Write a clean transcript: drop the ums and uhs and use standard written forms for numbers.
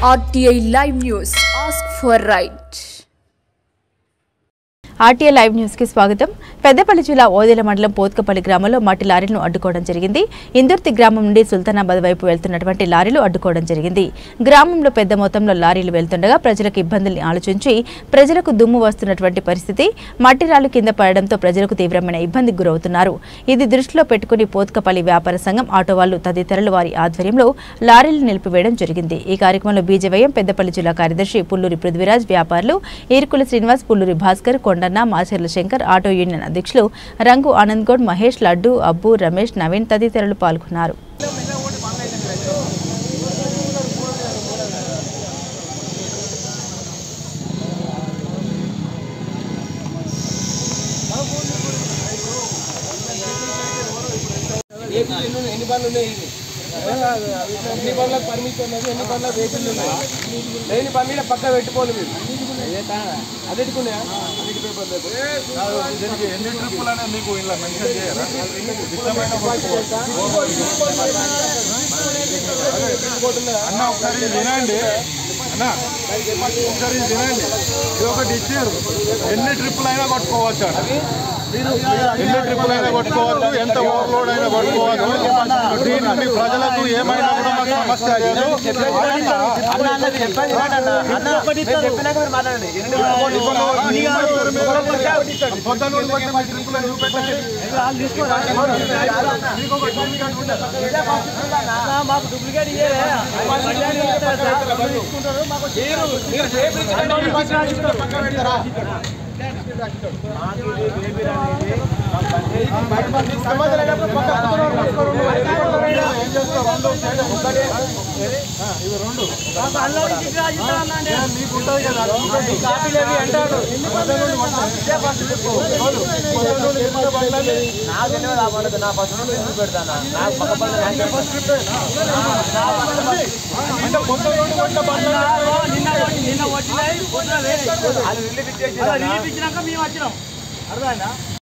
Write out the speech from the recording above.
RTI Live News. Ask for right. RTI live news కి స్వాగతం. పెద్దపల్లి జిల్లా ఓదెల మండలం పోత్కపల్లి గ్రామంలో మట్టి లారీలను అడ్డుకోవడం జరిగింది. ఇందుర్తి గ్రామం నుండి సుల్తానాబాద్ వైపు వెళ్తున్నటువంటి లారీలు అడ్డుకోవడం జరిగింది. గ్రామంలో పెద్ద మొత్తంలో లారీలు వెళ్తుండగా ప్రజలకు ఇబ్బందుల్ని ఆలోచించి ప్రజలకు దుమ్ము వస్తున్నటువంటి పరిస్థితి. మట్టి రాళ్లు కింద పడడంతో ప్రజలకు తీవ్రమైన ఇబ్బందికి గురవుతున్నారు. ఇది దృష్టిలో పెట్టుకుని పోత్కపల్లి వ్యాపార సంఘం ఆటో వాళ్లు తదితరులు వారి ఆధ్వర్యంలో లారీలు నిలిపివేయడం జరిగింది. ఈ కార్యక్రమంలో బీజేవైఎం పెద్దపల్లి జిల్లా కార్యదర్శి పుల్లూరి పృథ్వీరాజ్, వ్యాపారులు ఈర్కుల శ్రీనివాస్, పుల్లూరి భాస్కర్, కొండ మాచర్ల శంకర్, ఆటో యూనియన్ అధ్యక్షులు రంగు ఆనంద్ గౌడ్, మహేష్, లడ్డు, అబ్బు, రమేష్, నవీన్ తదితరులు పాల్గొన్నారు. ఎన్ని పనులకు పర్మిషన్ ఉన్నది, ఎన్ని పనులకు వెహికల్ ఉన్నాయి, లేని పని పక్క పెట్టుకోవాలి. మీరు అన్నిటికున్నాయా? అన్నిటి పేపర్ ఎన్ని ట్రిప్పులు అనేది మీకు ఇలా మెన్షన్ చేయరా? అన్న ఒకసారి వినండి, అన్న ఒకసారి వినండి. ఇది ఒకటి ఇచ్చారు, ఎన్ని ట్రిప్పులు అయినా కొట్టుకోవచ్చు అన్న. ఎన్ని ట్రిప్పులు అయినా కొట్టుకోవచ్చు, ఎంత ఓవర్లోడ్ అయినా కొట్టుకోవచ్చు. దీన్ని మీ ప్రజలకు ఏమైనా కూడా మాకు సమస్య మాకు డూప్లికేట్ నిన్న వచ్చినాయి, మేము వచ్చినాం. అర్థమైనా?